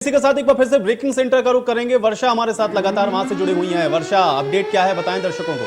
इसी के साथ एक बार फिर से ब्रेकिंग सेंटर का रुख करेंगे। वर्षा हमारे साथ लगातार वहां से जुड़ी हुई हैं। वर्षा, अपडेट क्या है, बताएं दर्शकों को।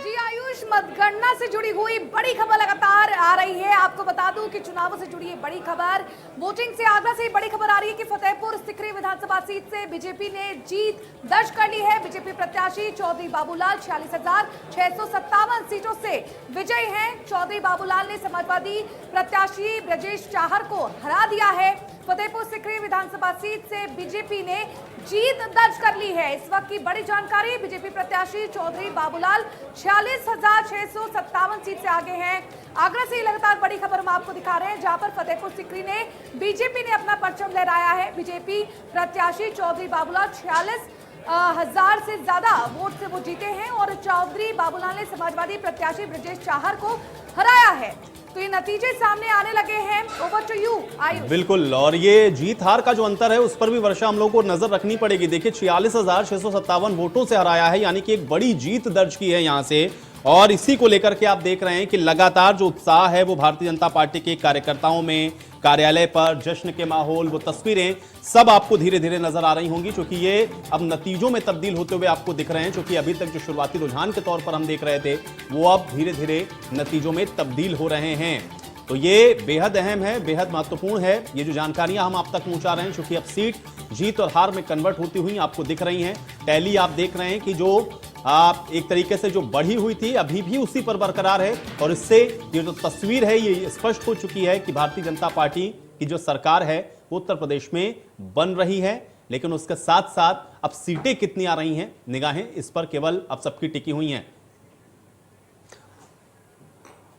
जी आयुष, मतगणना से जुड़ी हुई बड़ी खबर लगातार आ रही है। आपको बता दूं कि चुनावों से जुड़ी है बड़ी खबर। वोटिंग से आगरा से बड़ी खबर आ रही है कि फतेहपुर सीकरी विधानसभा सीट से बीजेपी ने जीत दर्ज कर ली है। बीजेपी प्रत्याशी चौधरी बाबूलाल 46,657 सीटों से विजयी हैं। चौधरी बाबूलाल ने समाजवादी प्रत्याशी ब्रजेश चाहर को हरा दिया है। फतेहपुर सीकरी विधानसभा सीट से बीजेपी ने जीत दर्ज कर ली है। इस वक्त की बड़ी जानकारी, बीजेपी प्रत्याशी चौधरी बाबूलाल 46,657 सीट से आगे हैं। आगरा से लगातार बड़ी खबर हम आपको दिखा रहे हैं, जहां पर फतेहपुर सीकरी ने बीजेपी ने अपना परचम लहराया है। बीजेपी प्रत्याशी चौधरी बाबूलाल 46,000 से ज्यादा वोट से वो जीते हैं और चौधरी बाबूलाल ने समाजवादी प्रत्याशी ब्रजेश चाहर को हराया है। तो ये नतीजे सामने आने लगे हैं। Over to you Ayush. बिल्कुल, और ये जीत हार का जो अंतर है उस पर भी वर्षा हम लोगों को नजर रखनी पड़ेगी। देखिए 46,657 वोटों से हराया है, यानी कि एक बड़ी जीत दर्ज की है यहां से। और इसी को लेकर के आप देख रहे हैं कि लगातार जो उत्साह है वो भारतीय जनता पार्टी के कार्यकर्ताओं में, कार्यालय पर जश्न के माहौल, वो तस्वीरें सब आपको धीरे धीरे नजर आ रही होंगी, क्योंकि ये अब नतीजों में तब्दील होते हुए आपको दिख रहे हैं। क्योंकि अभी तक जो शुरुआती रुझान के तौर पर हम देख रहे थे वो अब धीरे धीरे नतीजों में तब्दील हो रहे हैं। तो ये बेहद अहम है, बेहद महत्वपूर्ण है ये जो जानकारियां हम आप तक पहुंचा रहे हैं, क्योंकि अब सीट जीत और हार में कन्वर्ट होती हुई आपको दिख रही हैं। टैली आप देख रहे हैं कि जो आप एक तरीके से जो बढ़ी हुई थी अभी भी उसी पर बरकरार है। और इससे ये जो तस्वीर है ये स्पष्ट हो चुकी है कि भारतीय जनता पार्टी की जो सरकार है वो उत्तर प्रदेश में बन रही है। लेकिन उसके साथ साथ अब सीटें कितनी आ रही हैं, निगाहें इस पर केवल अब सबकी टिकी हुई हैं।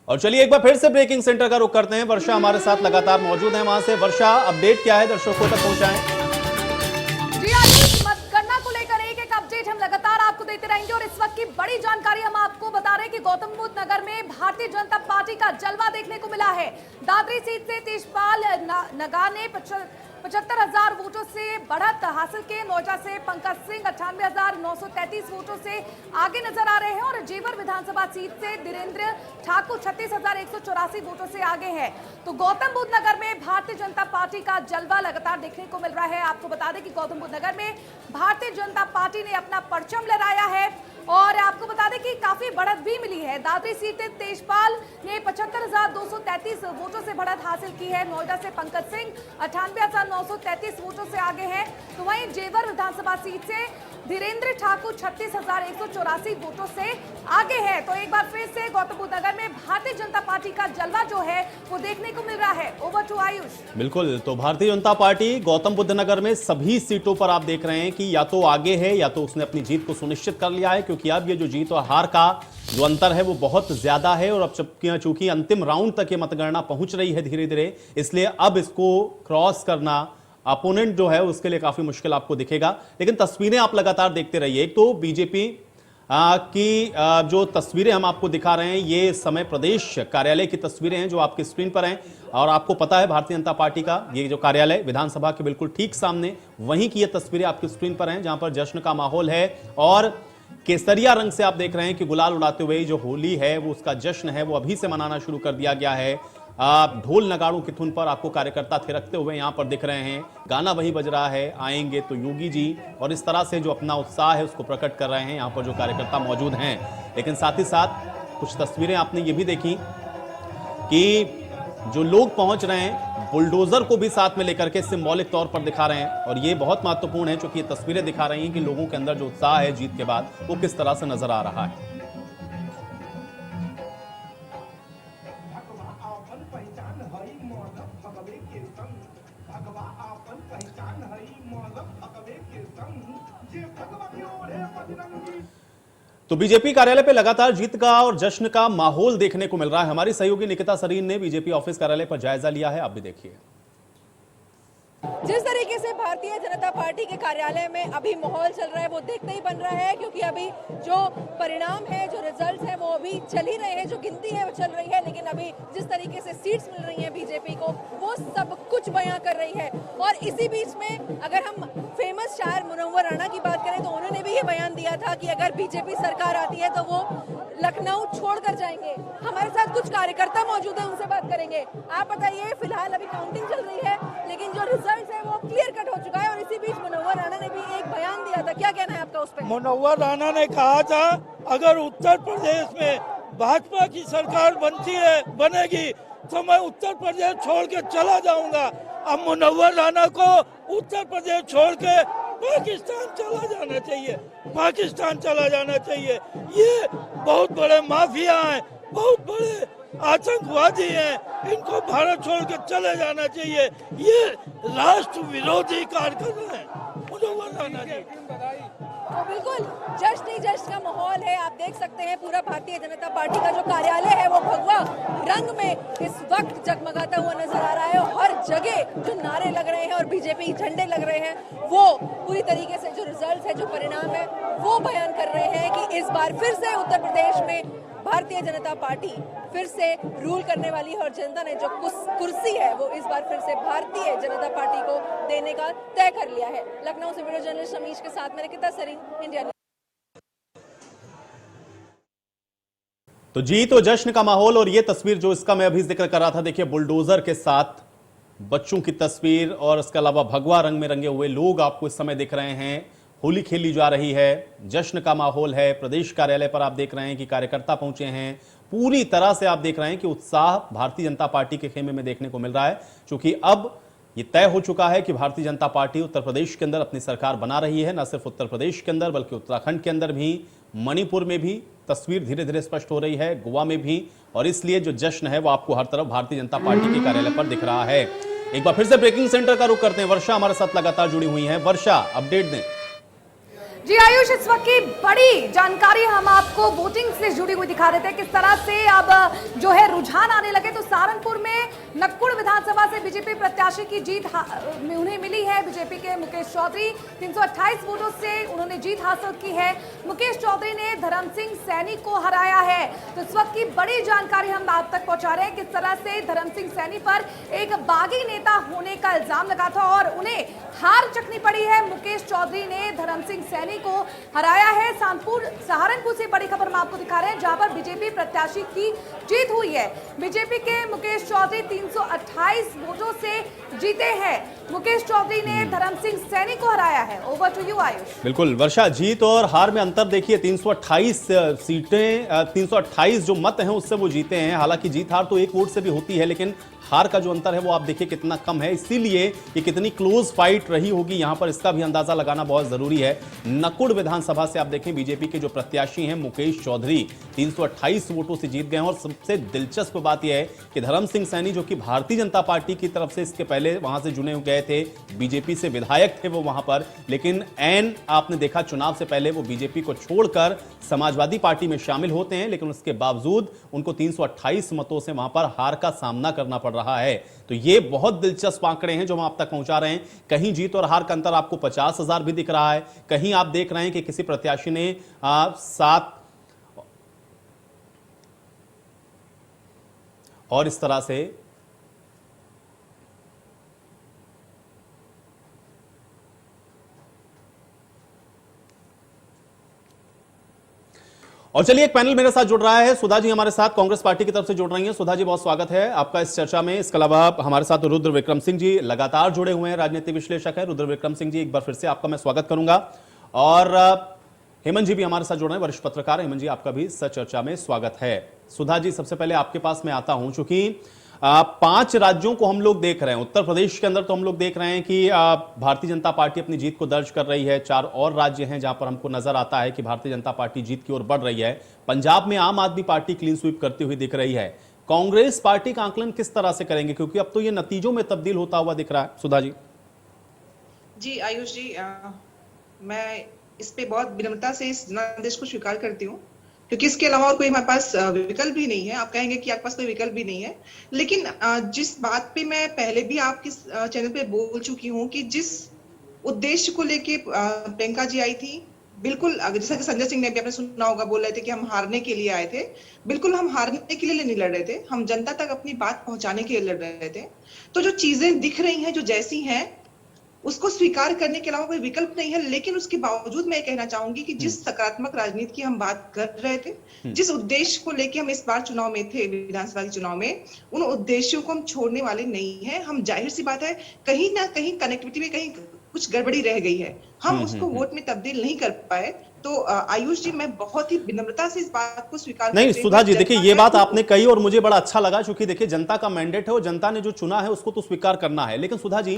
और चलिए एक बार फिर से ब्रेकिंग सेंटर का रुख करते हैं। वर्षा हमारे साथ लगातार मौजूद है वहां से। वर्षा, अपडेट क्या है, दर्शकों तक पहुंचाएं। मतगणना को लेकर एक अपडेट हम लगातार आपको देते रहेंगे। और इस वक्त की बड़ी जानकारी हम आपको बता रहे हैं कि गौतम बुद्ध नगर में भारतीय जनता पार्टी का जलवा देखने को मिला है। दादरी सीट से तेजपाल नगार ने 75,000 वोटों से बढ़त हासिल की। नोएडा से पंकज सिंह 98,933 वोटों से आगे नजर आ रहे हैं। और जेवर विधानसभा सीट से धीरेन्द्र ठाकुर 36,184 वोटों से आगे हैं। तो गौतम बुद्ध नगर में भारतीय जनता पार्टी का जलवा लगातार देखने को मिल रहा है। आपको बता दें कि गौतम बुद्ध नगर में भारतीय जनता पार्टी ने अपना परचम लहराया है। और आपको बता दें कि काफी बढ़त भी मिली है। दादरी सीट से तेजपाल ने 75,233 वोटों से बढ़त हासिल की है। नोएडा से पंकज सिंह 98,933 वोटों से आगे हैं। तो वहीं जेवर विधानसभा सीट से धीरेन्द्र ठाकुर 36,184 वोटों से आगे है। तो एक बार फिर से गौतम बुद्ध नगर में भारतीय जनता पार्टी का जलवा जो है वो देखने को मिल रहा है। Over to Ayush. बिल्कुल, तो भारतीय जनता पार्टी गौतम बुद्ध नगर में सभी सीटों पर आप देख रहे हैं कि या तो आगे है या तो उसने अपनी जीत को सुनिश्चित कर लिया है। क्योंकि अब ये जो जीत और हार का जो अंतर है वो बहुत ज्यादा है। और अब चूंकि अंतिम राउंड तक ये मतगणना पहुंच रही है धीरे धीरे, इसलिए अब इसको क्रॉस करना अपोनेंट जो है उसके लिए काफी मुश्किल आपको दिखेगा। लेकिन तस्वीरें आप लगातार देखते रहिए। एक तो बीजेपी की जो तस्वीरें हम आपको दिखा रहे हैं ये इस समय प्रदेश कार्यालय की तस्वीरें हैं जो आपकी स्क्रीन पर हैं। और आपको पता है भारतीय जनता पार्टी का ये जो कार्यालय विधानसभा के बिल्कुल ठीक सामने, वहीं की ये तस्वीरें आपकी स्क्रीन पर हैं, जहां पर जश्न का माहौल है। और केसरिया रंग से आप देख रहे हैं कि गुलाल उड़ाते हुए जो होली है वो उसका जश्न है वो अभी से मनाना शुरू कर दिया गया है। ढोल नगाड़ों की धुन पर आपको कार्यकर्ता थिरकते हुए यहां पर दिख रहे हैं। गाना वही बज रहा है, आएंगे तो योगी जी। और इस तरह से जो अपना उत्साह है उसको प्रकट कर रहे हैं यहां पर जो कार्यकर्ता मौजूद हैं। लेकिन साथ ही साथ कुछ तस्वीरें आपने ये भी देखी कि जो लोग पहुंच रहे हैं बुलडोजर को भी साथ में लेकर के सिंबॉलिक तौर पर दिखा रहे हैं। और ये बहुत महत्वपूर्ण है क्योंकि ये तस्वीरें दिखा रही हैं कि लोगों के अंदर जो उत्साह है जीत के बाद वो किस तरह से नजर आ रहा है। तो बीजेपी कार्यालय पे लगातार जीत का और जश्न का माहौल देखने को मिल रहा है। हमारी सहयोगी निकिता सरीन ने बीजेपी ऑफिस कार्यालय पर जायजा लिया है, आप भी देखिए। जिस तरीके से भारतीय जनता पार्टी के कार्यालय में अभी माहौल चल रहा है वो देखते ही बन रहा है, क्योंकि अभी जो परिणाम है, जो रिजल्ट है वो अभी चल ही रहे हैं, जो गिनती है वो चल रही है। लेकिन अभी जिस तरीके से सीट्स मिल रही हैं बीजेपी को वो सब कुछ बयां कर रही है। और इसी बीच में अगर हम फेमस शायर मुनव्वर राणा की बात करें तो उन्होंने भी ये बयान दिया था कि अगर बीजेपी सरकार आती है तो वो लखनऊ छोड़कर जाएंगे। हमारे साथ कुछ कार्यकर्ता मौजूद है, उनसे बात करेंगे। आप बताइए, फिलहाल अभी काउंटिंग चल रही है लेकिन जो रिजल्ट है वो क्लियर कट हो चुका है। और इसी बीच मुनव्वर राणा ने भी एक बयान दिया था, क्या कहना है आपका उस पर? मुनव्वर राणा ने कहा था अगर उत्तर प्रदेश में भाजपा की सरकार बनेगी तो मैं उत्तर प्रदेश छोड़ के चला जाऊंगा। अब मुनव्वर राणा को उत्तर प्रदेश छोड़ के पाकिस्तान चला जाना चाहिए। ये बहुत बड़े माफिया हैं, बहुत बड़े आतंकवादी हैं, इनको भारत छोड़ के चले जाना चाहिए। ये राष्ट्र विरोधी कार्य कर रहे हैं मुनव्वर राणा जी। तो बिल्कुल जश्न ही जश्न का माहौल है। आप देख सकते हैं पूरा भारतीय जनता पार्टी का जो कार्यालय है वो भगवा रंग में इस वक्त जगमगाता हुआ नजर आ रहा है। और हर जगह जो नारे लग रहे हैं और बीजेपी झंडे लग रहे हैं वो पूरी तरीके से जो रिजल्ट है, जो परिणाम है वो बयान कर रहे हैं कि इस बार फिर से उत्तर प्रदेश में भारतीय जनता पार्टी फिर से रूल करने वाली है। और जनता ने जो कुर्सी है वो इस बार फिर से भारतीय जनता पार्टी को देने का तय कर लिया है। लखनऊ से वीडियो जर्नलिस्ट रमीश के साथ मैं निकिता सरीन, इंडिया न्यूज़। तो जीत और जश्न का माहौल, और ये तस्वीर जो इसका मैं अभी जिक्र कर रहा था, देखिए बुलडोजर के साथ बच्चों की तस्वीर और इसके अलावा भगवा रंग में रंगे हुए लोग आपको इस समय दिख रहे हैं। होली खेली जा रही है, जश्न का माहौल है। प्रदेश कार्यालय पर आप देख रहे हैं कि कार्यकर्ता पहुंचे हैं। पूरी तरह से आप देख रहे हैं कि उत्साह भारतीय जनता पार्टी के खेमे में देखने को मिल रहा है, क्योंकि अब ये तय हो चुका है कि भारतीय जनता पार्टी उत्तर प्रदेश के अंदर अपनी सरकार बना रही है। न सिर्फ उत्तर प्रदेश के अंदर बल्कि उत्तराखंड के अंदर भी, मणिपुर में भी तस्वीर धीरे धीरे स्पष्ट हो रही है, गोवा में भी। और इसलिए जो जश्न है वो आपको हर तरफ भारतीय जनता पार्टी के कार्यालय पर दिख रहा है। एक बार फिर से ब्रेकिंग सेंटर का रुख करते हैं। वर्षा हमारे साथ लगातार जुड़ी हुई है। वर्षा, अपडेट दें। जी आयुष, इस वक्त की बड़ी जानकारी हम आपको वोटिंग से जुड़ी हुई दिखा रहे थे, किस तरह से अब जो है रुझान आने लगे। तो सहारनपुर में नक्कुड़ विधानसभा से बीजेपी प्रत्याशी की जीत उन्हें मिली है। बीजेपी के मुकेश चौधरी 328 वोटों से उन्होंने जीत हासिल की है। मुकेश चौधरी ने धर्म सिंह सैनी को हराया है। तो इस वक्त की बड़ी जानकारी हम आप तक पहुंचा रहे हैं, किस तरह से धर्म सिंह सैनी पर एक बागी नेता होने का इल्जाम लगा था और उन्हें हार चखनी पड़ी है। मुकेश चौधरी ने धर्म सिंह सैनी को हराया है। सहारनपुर से बड़ी खबर हम आपको दिखा रहे हैं, जहां पर बीजेपी प्रत्याशी की जीत हुई है। बीजेपी के मुकेश चौधरी 328 वोटों से जीते हैं। मुकेश चौधरी ने धर्म सिंह सैनी को हराया है। Over to you Ayush. बिल्कुल वर्षा, जीत और हार में अंतर देखिए। 328 सीटें, 328 जो मत हैं उससे वो जीते हैं। हालांकि जीत हार तो एक वोट से भी होती है, लेकिन हार का जो अंतर है वो आप देखिए कितना कम है। इसीलिए ये कितनी क्लोज फाइट रही होगी यहां पर, इसका भी अंदाजा लगाना बहुत जरूरी है। नकुड़ विधानसभा से आप देखें बीजेपी के जो प्रत्याशी हैं मुकेश चौधरी 328 वोटों से जीत गए हैं। और सबसे दिलचस्प बात यह है कि धर्म सिंह सैनी जो कि भारतीय जनता पार्टी की तरफ से इसके पहले वहां से चुने गए थे, बीजेपी से विधायक थे वो वहां पर, लेकिन एन आपने देखा चुनाव से पहले वो बीजेपी को छोड़कर समाजवादी पार्टी में शामिल होते हैं, लेकिन उसके बावजूद उनको 328 मतों से वहां पर हार का सामना करना पड़ रहा है। तो ये बहुत दिलचस्प आंकड़े हैं जो हम आप तक पहुंचा रहे हैं। कहीं जीत और हार का अंतर आपको 50,000 भी दिख रहा है, कहीं आप देख रहे हैं कि किसी प्रत्याशी ने 7 और इस तरह से और चलिए एक पैनल मेरे साथ जुड़ रहा है। सुधा जी हमारे साथ कांग्रेस पार्टी की तरफ से जुड़ रही हैं। सुधा जी बहुत स्वागत है आपका इस चर्चा में। इसके अलावा हमारे साथ रुद्र विक्रम सिंह जी लगातार जुड़े हुए हैं, राजनीतिक विश्लेषक है। रुद्र विक्रम सिंह जी एक बार फिर से आपका मैं स्वागत करूंगा। और हेमंत जी भी हमारे साथ जुड़ रहे हैं, वरिष्ठ पत्रकार। हेमंत जी आपका भी इस चर्चा में स्वागत है। सुधा जी सबसे पहले आपके पास मैं आता हूं, चूंकि 5 राज्यों को हम लोग देख रहे हैं। उत्तर प्रदेश के अंदर तो हम लोग देख रहे हैं कि भारतीय जनता पार्टी अपनी जीत को दर्ज कर रही है। 4 और राज्य हैं जहां पर हमको नजर आता है कि भारतीय जनता पार्टी जीत की ओर बढ़ रही है। पंजाब में आम आदमी पार्टी क्लीन स्वीप करती हुई दिख रही है। कांग्रेस पार्टी का आंकलन किस तरह से करेंगे, क्योंकि अब तो ये नतीजों में तब्दील होता हुआ दिख रहा है। सुधा जी। जी आयुष जी, मैं इस पे बहुत विनम्रता से इस जनादेश को स्वीकार करती हूँ, क्योंकि इसके अलावा और कोई हमारे पास विकल्प भी नहीं है। आप कहेंगे कि आपके पास कोई विकल्प भी नहीं है, लेकिन जिस बात पे मैं पहले भी आपके चैनल पे बोल चुकी हूँ कि जिस उद्देश्य को लेके प्रियंका जी आई थी, बिल्कुल जैसा कि संजय सिंह ने भी आपने सुना होगा बोल रहे थे कि हम हारने के लिए आए थे। बिल्कुल हम हारने के लिए नहीं लड़ रहे थे, हम जनता तक अपनी बात पहुंचाने के लिए लड़ रहे थे। तो जो चीजें दिख रही हैं जो जैसी हैं उसको स्वीकार करने के अलावा कोई विकल्प नहीं है। लेकिन उसके बावजूद मैं कहना चाहूंगी कि जिस सकारात्मक राजनीति की हम बात कर रहे थे, जिस उद्देश्य को लेके हम इस बार चुनाव में थे, विधानसभा के चुनाव में, उन उद्देश्यों को हम छोड़ने वाले नहीं है। हम जाहिर सी बात है, कहीं ना कहीं कनेक्टिविटी में कहीं कुछ गड़बड़ी रह गई है, हम उसको वोट में तब्दील नहीं कर पाए। तो आयुष जी, मैं बहुत ही विनम्रता से इस बात को स्वीकार नहीं करते सुधा हुए जी, देखिए जनता ये का- बात आपने कही और मुझे बड़ा अच्छा लगा, क्योंकि देखिए जनता का मैंडेट है और जनता ने जो चुना है उसको तो स्वीकार करना है। लेकिन सुधा जी,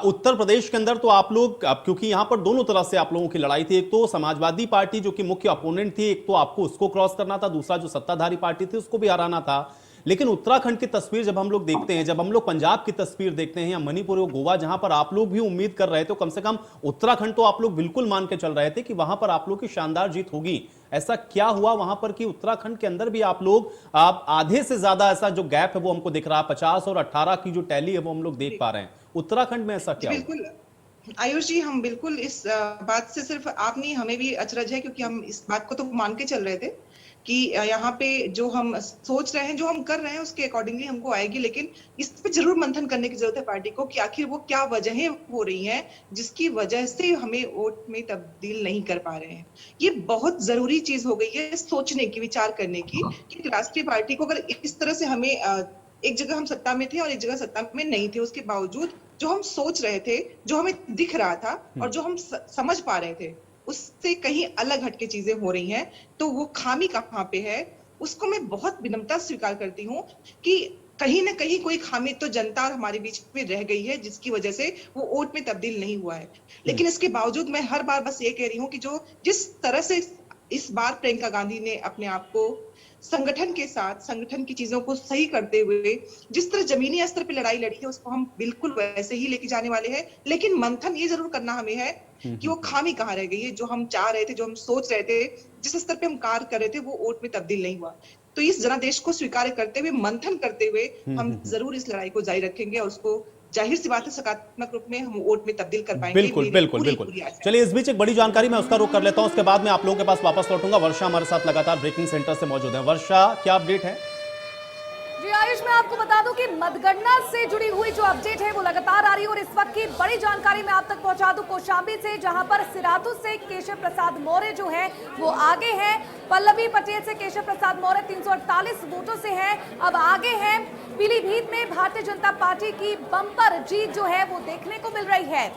उत्तर प्रदेश के अंदर तो आप लोग, क्योंकि यहां पर दोनों तरह से आप लोगों की लड़ाई थी, एक तो समाजवादी पार्टी जो कि मुख्य अपोनेंट थी, एक तो आपको उसको क्रॉस करना था, दूसरा जो सत्ताधारी पार्टी थी उसको भी हराना था। लेकिन उत्तराखंड की तस्वीर जब हम लोग देखते हैं, जब हम लोग पंजाब की तस्वीर देखते हैं, या मणिपुर और गोवा, जहां पर आप लोग भी उम्मीद कर रहे थे, कम से कम उत्तराखंड तो आप लोग बिल्कुल मान के चल रहे थे कि वहां पर आप लोग की शानदार जीत होगी। ऐसा क्या हुआ वहां पर कि उत्तराखंड के अंदर भी आप आधे से ज्यादा ऐसा जो गैप है वो हमको दिख रहा है, 50 और 18 की जो टैली है वो हम लोग देख पा रहे हैं। उत्तराखंड में ऐसा क्या हुआ? बिल्कुल आयुष जी, हम बिल्कुल इस बात से सिर्फ आप नहीं, हमें भी अचरज है, क्योंकि हम इस बात को तो मान के चल रहे थे कि यहाँ पे जो हम सोच रहे हैं, जो हम कर रहे हैं, उसके अकॉर्डिंगली हमको आएगी। लेकिन इस पे जरूर मंथन करने की जरूरत है पार्टी को कि आखिर वो क्या वजहें हो रही हैं जिसकी वजह से हमें वोट में तब्दील नहीं कर पा रहे हैं। ये बहुत जरूरी चीज हो गई है सोचने की, विचार करने की, कि राष्ट्रीय पार्टी को अगर इस तरह से हमें एक जगह हम सत्ता में थे और एक जगह सत्ता में नहीं थे, उसके बावजूद जो हम सोच रहे थे, जो हमें दिख रहा था और जो हम समझ पा रहे थे, उससे कहीं अलग हटके चीजें हो रही हैं। तो वो खामी कहाँ पे है, उसको मैं बहुत विनम्रता स्वीकार करती हूँ कि कहीं ना कहीं कोई खामी तो जनता और हमारे बीच में रह गई है, जिसकी वजह से वो वोट में तब्दील नहीं हुआ है। लेकिन इसके बावजूद मैं हर बार बस ये कह रही हूँ कि जो जिस तरह से इस बार प्रियंका गांधी ने अपने आप को संगठन के साथ, संगठन की चीजों को सही करते हुए जिस तरह जमीनी स्तर पे लड़ाई लड़ी है, उसको हम बिल्कुल वैसे ही लेके जाने वाले हैं। लेकिन मंथन ये जरूर करना हमें है कि वो खामी कहाँ रह गई है, जो हम चाह रहे थे, जो हम सोच रहे थे, जिस स्तर पे हम कार्य कर रहे थे, वो वोट में तब्दील नहीं हुआ। तो इस जनादेश को स्वीकार करते हुए, मंथन करते हुए हम जरूर इस लड़ाई को जारी रखेंगे और उसको जाहिर सी बात है सकारात्मक रूप में हम वोट में तब्दील कर पाएंगे। बिल्कुल मेरी बिल्कुल पूरी बिल्कुल। पूरी आशा है। चलिए, इस बीच एक बड़ी जानकारी मैं उसका रुख कर लेता हूं, उसके बाद मैं आप लोगों के पास वापस लौटूंगा। वर्षा हमारे साथ लगातार ब्रेकिंग सेंटर से मौजूद है। वर्षा, क्या अपडेट है? जी आयुष, मैं आपको बता दूं कि मतगणना से जुड़ी हुई जो अपडेट है वो लगातार आ रही है और इस वक्त की बड़ी जानकारी मैं आप तक पहुंचा दूं कौशाम्बी से, जहां पर सिराथू से केशव प्रसाद मौर्य जो है वो आगे हैं। पल्लवी पटेल से केशव प्रसाद मौर्य 348 वोटों से हैं, अब आगे हैं। पीलीभीत में भारतीय जनता पार्टी की बम्पर जीत जो है वो देखने को मिल रही है।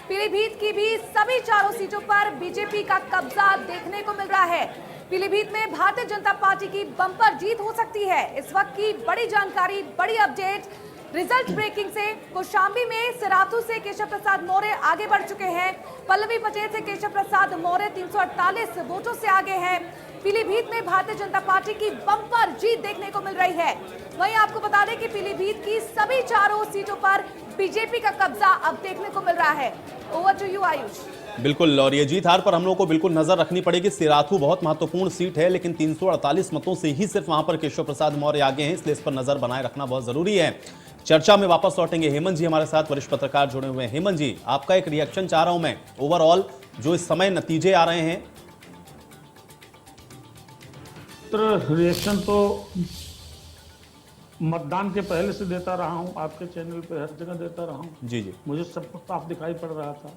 पीलीभीत की भी सभी चारों सीटों पर बीजेपी का कब्जा देखने को मिल रहा है। पीलीभीत में भारतीय जनता पार्टी की बम्पर जीत हो सकती है। इस वक्त की बड़ी जानकारी, बड़ी अपडेट, रिजल्ट ब्रेकिंग से कौशाम्बी में सिराथू से केशव प्रसाद मौर्य आगे बढ़ चुके हैं। पल्लवी पटेल से केशव प्रसाद मौर्य 348 वोटों से आगे हैं। पीलीभीत में भारतीय जनता पार्टी की बम्पर जीत देखने को मिल रही है। वहीं आपको बता दें कि पीलीभीत की सभी चारों सीटों पर बीजेपी का कब्जा अब देखने को मिल रहा है। Over to you Ayush. बिल्कुल, और ये जीत हार पर हम लोगों को बिल्कुल नजर रखनी पड़ेगी। सिराथू बहुत महत्वपूर्ण सीट है, लेकिन 348 मतों से ही सिर्फ वहां पर केशव प्रसाद मौर्य आगे हैं, इसलिए इस पर नजर बनाए रखना बहुत जरूरी है। चर्चा में वापस लौटेंगे। हेमंत जी हमारे साथ वरिष्ठ पत्रकार जुड़े हुए हैं। हेमंत जी, आपका एक रिएक्शन चाह रहा हूं मैं, ओवरऑल जो इस समय नतीजे आ रहे हैं। रिएक्शन तो मतदान के पहले से देता रहा हूं, आपके चैनल पे हर जगह देता रहा हूं। जी जी, मुझे सब कुछ साफ दिखाई पड़ रहा था।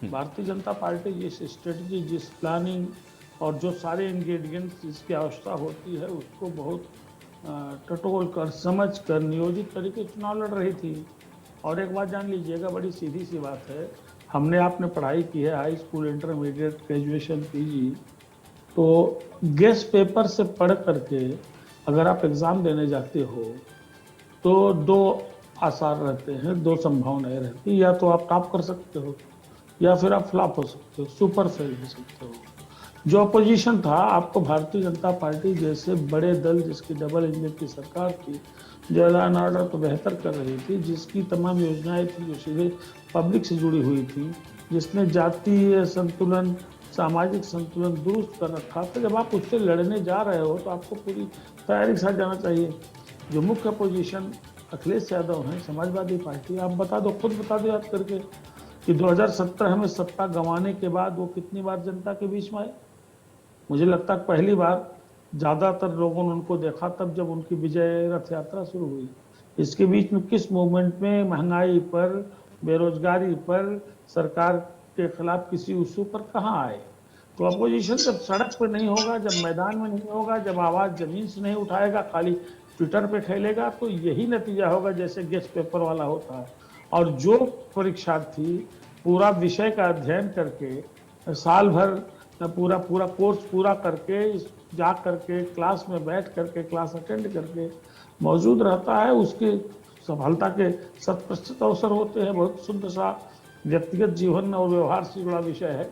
भारतीय जनता पार्टी जिस स्ट्रेटजी, जिस प्लानिंग और जो सारे इंग्रेडिएंट्स जिसकी आवश्यकता होती है, उसको बहुत टटोल कर, समझ कर, नियोजित तरीके से चुनाव लड़ रही थी। और एक बात जान लीजिएगा, बड़ी सीधी सी बात है, हमने आपने पढ़ाई की है, high school, intermediate, graduation, PG, तो गेस पेपर से पढ़ करके अगर आप एग्ज़ाम देने जाते हो तो दो आसार रहते हैं, दो संभावनाएं रहती हैं, या तो आप टॉप कर सकते हो या फिर आप फ्लॉप हो सकते हो, सुपर फेल हो सकते हो। जो अपोजिशन था, आपको भारतीय जनता पार्टी जैसे बड़े दल जिसकी डबल इंजन की सरकार थी, जो लॉ एंड ऑर्डर को बेहतर कर रही थी, जिसकी तमाम योजनाएं थी जो सीधे पब्लिक से जुड़ी हुई थी, जिसने जातीय संतुलन, सामाजिक संतुलन दुरुस्त कर रखा था, जब आप उससे लड़ने जा रहे हो तो आपको पूरी तैयारी के साथ जाना चाहिए। जो मुख्य अपोजिशन अखिलेश यादव हैं, समाजवादी पार्टी, आप बता दो, खुद बता दो याद करके कि 2017 में सत्ता गंवाने के बाद वो कितनी बार जनता के बीच में आए। मुझे लगता है पहली बार ज़्यादातर लोगों ने उनको देखा तब जब उनकी विजय रथ यात्रा शुरू हुई। इसके बीच में किस मूवमेंट में महंगाई पर, बेरोजगारी पर, सरकार के खिलाफ किसी इशू पर कहाँ आए। तो अपोजिशन जब सड़क पर नहीं होगा, जब मैदान में नहीं होगा, जब आवाज जमीन से नहीं उठाएगा, खाली ट्विटर पे खेलेगा, तो यही नतीजा होगा जैसे गेस्ट पेपर वाला होता है। और जो परीक्षार्थी पूरा विषय का अध्ययन करके साल भर पूरा कोर्स पूरा करके जा करके क्लास में बैठ करके क्लास अटेंड करके मौजूद रहता है, उसकी सफलता के 100% अवसर होते हैं। बहुत सुंदर सा व्यक्तिगत जीवन और व्यवहार से जुड़ा विषय है।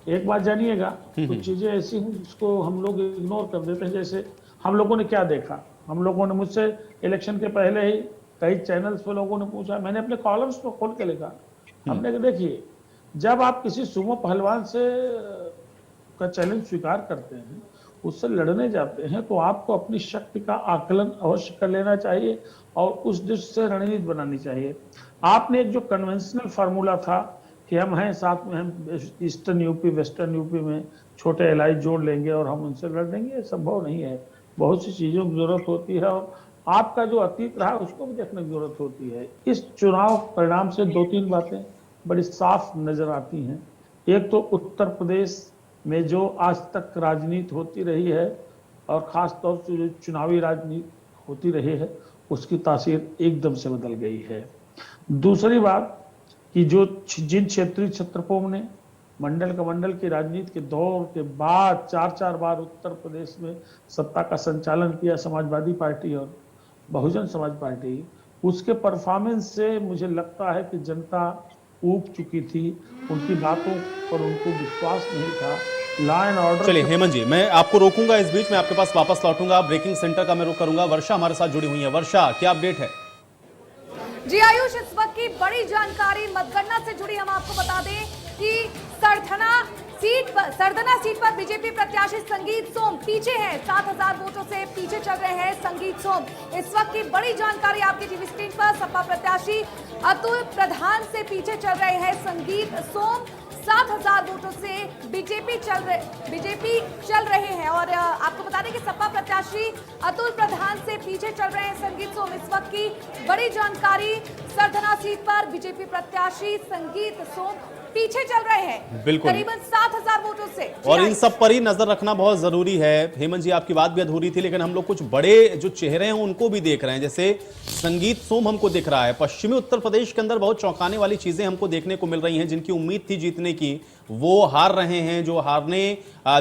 एक बात जानिएगा, कुछ चीजें ऐसी हैं जिसको हम लोग इग्नोर कर देते हैं। जैसे हम लोगों ने क्या देखा, हम लोगों ने, मुझसे इलेक्शन के पहले ही कई चैनल्स पे लोगों ने पूछा, मैंने अपने कॉलम्स को खोल के लिखा, हमने कहा देखिए, जब आप किसी सुमो पहलवान से का चैलेंज स्वीकार करते हैं, उससे लड़ने जाते हैं, तो आपको अपनी शक्ति का आकलन अवश्य कर लेना चाहिए और उस दृष्टि से रणनीति बनानी चाहिए। आपने एक जो कन्वेंशनल फार्मूला था कि हम हैं साथ में, हम ईस्टर्न यूपी वेस्टर्न यूपी में छोटे एलाई जोड़ लेंगे और हम उनसे लड़ देंगे, संभव नहीं है। बहुत सी चीजों की जरूरत होती है और आपका जो अतीत रहा उसको भी देखने की जरूरत होती है। इस चुनाव परिणाम से 2-3 बातें बड़ी साफ नजर आती हैं। एक तो उत्तर प्रदेश में जो आज तक राजनीति होती रही है और खास तौर से जो चुनावी राजनीति होती रही है, उसकी तासीर एकदम से बदल गई है। दूसरी बात कि जिन क्षेत्रीय छत्रपों ने मंडल की राजनीति के दौर के बाद 4-4 बार उत्तर प्रदेश में सत्ता का संचालन किया समाजवादी पार्टी और बहुजन समाज पार्टी, उसके परफॉर्मेंस से मुझे लगता है कि जनता ऊब चुकी थी, उनकी बातों पर उनको विश्वास नहीं था। Law and order. चलिए हेमंत जी, मैं आपको रोकूंगा, इस बीच में आपके पास वापस लौटूंगा। ब्रेकिंग सेंटर का मैं रुख करूंगा। वर्षा हमारे साथ जुड़ी हुई है। वर्षा, क्या अपडेट है? जी आयुष, इस वक्त की बड़ी जानकारी मतगणना से जुड़ी हम आपको बता दें कि सरधना सीट पर बीजेपी प्रत्याशी संगीत सोम पीछे हैं। 7000 वोटों से पीछे चल रहे हैं संगीत सोम। इस वक्त की बड़ी जानकारी आपकी टीवी स्क्रीन पर, सपा प्रत्याशी अतुल प्रधान से पीछे चल रहे हैं संगीत सोम। 7000 वोटों से बीजेपी चल रहे हैं। और आपको बता दें कि सपा प्रत्याशी अतुल प्रधान से पीछे चल रहे हैं संगीत सोम। इस वक्त की बड़ी जानकारी, सरधना सीट पर बीजेपी प्रत्याशी संगीत सोम पीछे चल रहे हैं बिल्कुल करीबन 7000 वोटों से। और इन सब पर ही नजर रखना बहुत जरूरी है। हेमंत जी, आपकी बात भी अधूरी थी, लेकिन हम लोग कुछ बड़े जो चेहरे हैं उनको भी देख रहे हैं। जैसे संगीत सोम हमको दिख रहा है। पश्चिमी उत्तर प्रदेश के अंदर बहुत चौंकाने वाली चीजें हमको देखने को मिल रही हैं। जिनकी उम्मीद थी जीतने की, वो हार रहे हैं।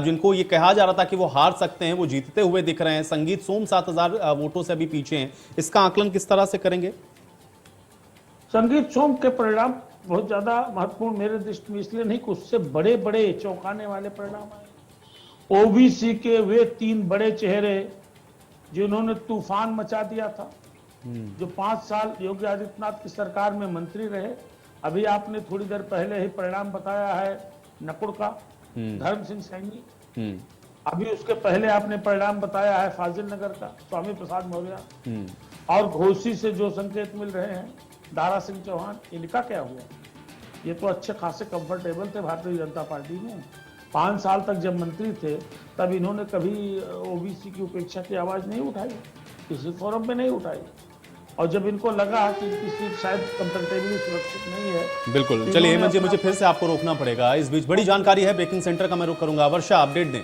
जिनको ये कहा जा रहा था कि वो हार सकते हैं, वो जीतते हुए दिख रहे हैं। संगीत सोम 7000 वोटों से अभी पीछे हैं। इसका आकलन किस तरह से करेंगे? संगीत सोम के परिणाम बहुत ज्यादा महत्वपूर्ण मेरे दृष्टि में इसलिए नहीं कि उससे बड़े बड़े चौंकाने वाले परिणाम आए। ओबीसी के वे 3 बड़े चेहरे जिन्होंने तूफान मचा दिया था, जो 5 साल योगी आदित्यनाथ की सरकार में मंत्री रहे। अभी आपने थोड़ी देर पहले ही परिणाम बताया है नकुड़ का, धर्म सिंह सैनी। अभी उसके पहले आपने परिणाम बताया है फाजिल नगर का स्वामी प्रसाद मौर्य। और घोसी से जो संकेत मिल रहे हैं दारा सिंह चौहान, इनका क्या हुआ? ये तो अच्छे खासे कंफर्टेबल थे भारतीय जनता पार्टी में। 5 साल तक जब मंत्री थे तब इन्होंने कभी ओबीसी की उपेक्षा की आवाज नहीं उठाई, किसी फोरम में नहीं उठाई। और जब इनको लगा कि इनकी सीट शायद कंफर्टेबली सुरक्षित नहीं है, बिल्कुल। चलिए हेमंत जी, मुझे फिर से आपको रोकना पड़ेगा। इस बीच बड़ी जानकारी है, ब्रेकिंग सेंटर का मैं रुख करूंगा। वर्षा, अपडेट दें।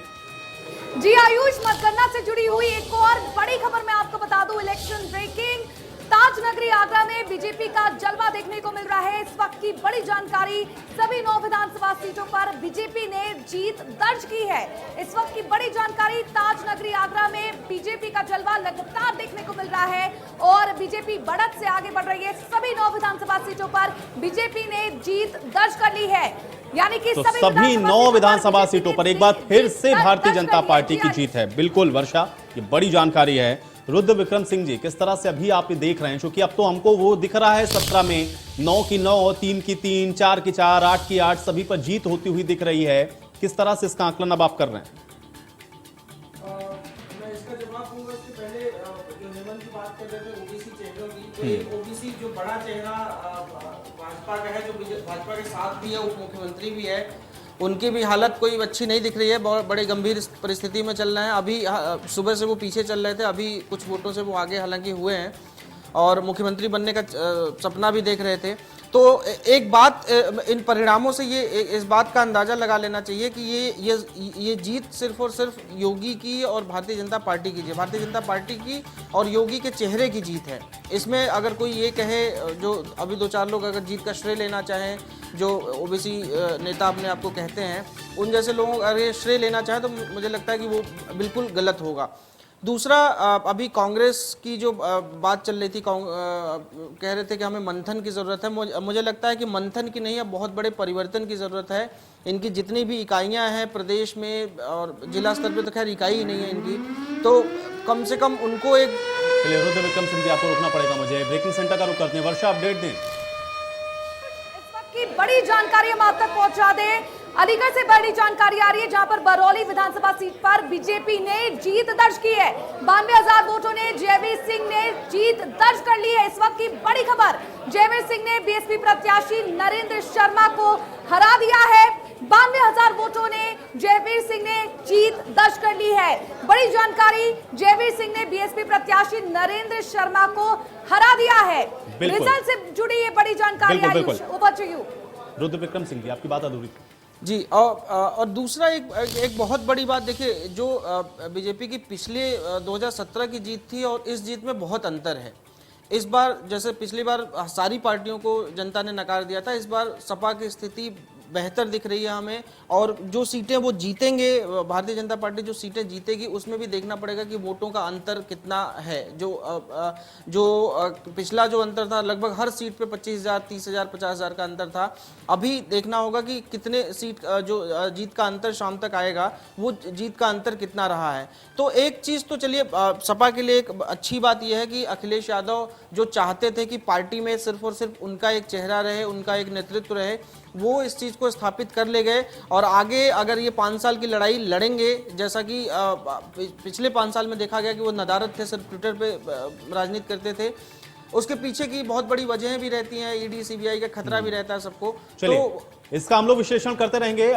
जी आयुष, मतगणना से जुड़ी हुई एक और बड़ी खबर मैं आपको बता दूं। इलेक्शन ब्रेकिंग, ताजनगरी आगरा में बीजेपी का जलवा देखने को मिल रहा है। इस वक्त की बड़ी जानकारी, सभी 9 विधानसभा सीटों पर बीजेपी ने जीत दर्ज की है। इस वक्त की बड़ी जानकारी, ताजनगरी आगरा में बीजेपी का जलवा लगातार देखने को मिल रहा है और बीजेपी बढ़त से आगे बढ़ रही है। सभी 9 विधानसभा सीटों पर बीजेपी ने जीत दर्ज कर ली है। यानी कि तो सभी 9 विधानसभा सीटों पर एक बार फिर से भारतीय जनता पार्टी की जीत है। बिल्कुल वर्षा, ये बड़ी जानकारी है। रुद्र विक्रम सिंह जी, किस तरह से अभी आप देख रहे हैं? क्योंकि अब तो हमको वो दिख रहा है 17 में 9 की 9, 3 की 3, 4 की 4, 8 की 8, सभी पर जीत होती हुई दिख रही है। किस तरह से इसका आकलन अब आप कर रहे हैं? मैं इसका जवाब दूंगा। उससे पहले जो हेमंत की बात कर रहे थे ओबीसी चेहरों की, तो एक ओबीसी जो बड़ा चेहरा भाजपा का है, जो भाजपा के साथ भी है, उप मुख्यमंत्री भी है, उनकी भी हालत कोई अच्छी नहीं दिख रही है। बहुत बड़े गंभीर परिस्थिति में चल रहे हैं। अभी सुबह से वो पीछे चल रहे थे, अभी कुछ वोटों से वो आगे हालांकि हुए हैं और मुख्यमंत्री बनने का सपना भी देख रहे थे। तो एक बात इन परिणामों से इस बात का अंदाजा लगा लेना चाहिए कि ये जीत सिर्फ और सिर्फ योगी की और भारतीय जनता पार्टी की, भारतीय जनता पार्टी की और योगी के चेहरे की जीत है। इसमें अगर कोई ये कहे, जो अभी 2-4 लोग अगर जीत का श्रेय लेना चाहें, जो ओबीसी नेता अपने आप को कहते हैं, उन जैसे लोगों अगर ये श्रेय लेना चाहें तो मुझे लगता है कि वो बिल्कुल गलत होगा। दूसरा, अभी कांग्रेस की जो बात चल रही थी, कह रहे थे कि हमें मंथन की ज़रूरत है। मुझे लगता है कि मंथन की नहीं, अब बहुत बड़े परिवर्तन की ज़रूरत है। इनकी जितनी भी इकाइयां हैं प्रदेश में और जिला स्तर पे, तो खैर इकाई ही नहीं है इनकी, तो कम से कम उनको एक रुद्र विक्रम सिंह जी, आपको रुकना पड़ेगा मुझे, ब्रेकिंग सेंटर का रुख करते हैं। वर्षा, अपडेट दें। इस वक्त की बड़ी जानकारी हम आप तक पहुंचा दें। अलीगढ़ से बड़ी जानकारी आ रही है, जहां पर बरौली विधानसभा सीट पर बीजेपी ने जीत दर्ज की है। 92,000 वोटों ने जयवीर सिंह ने जीत दर्ज कर ली है। इस वक्त की बड़ी खबर, जयवीर सिंह ने बीएसपी प्रत्याशी नरेंद्र शर्मा को हरा दिया है। 92,000 वोटों ने जयवीर सिंह ने जीत दर्ज कर ली है। बड़ी जानकारी, जयवीर सिंह ने बीएसपी प्रत्याशी नरेंद्र शर्मा को हरा दिया है। रिजल्ट से जुड़ी ये बड़ी जानकारी आई। Over to you Rudra Vikram Singh ji, आपकी बात अधूरी थी जी। और दूसरा एक बहुत बड़ी बात देखिए, जो बीजेपी की पिछले 2017 की जीत थी और इस जीत में बहुत अंतर है। इस बार, जैसे पिछली बार सारी पार्टियों को जनता ने नकार दिया था, इस बार सपा की स्थिति बेहतर दिख रही है हमें, और जो सीटें वो जीतेंगे, भारतीय जनता पार्टी जो सीटें जीतेगी, उसमें भी देखना पड़ेगा कि वोटों का अंतर कितना है। जो पिछला जो अंतर था, लगभग हर सीट पे 25,000, 30,000, 50,000 का अंतर था। अभी देखना होगा कि कितने सीट जो जीत का अंतर शाम तक आएगा, वो जीत का अंतर कितना रहा है। तो एक चीज़ तो चलिए, सपा के लिए एक अच्छी बात यह है कि अखिलेश यादव जो चाहते थे कि पार्टी में सिर्फ और सिर्फ उनका एक चेहरा रहे, उनका एक नेतृत्व रहे, वो इस चीज़ को स्थापित कर ले गए। और आगे अगर ये 5 साल की लड़ाई लड़ेंगे, जैसा कि पिछले 5 साल में देखा गया कि वो नदारद थे, सिर्फ ट्विटर पे राजनीति करते थे, उसके पीछे की बहुत बड़ी वजहें भी रहती हैं, ईडी सीबीआई का खतरा भी रहता है सबको। तो इसका हम लोग विश्लेषण करते रहेंगे।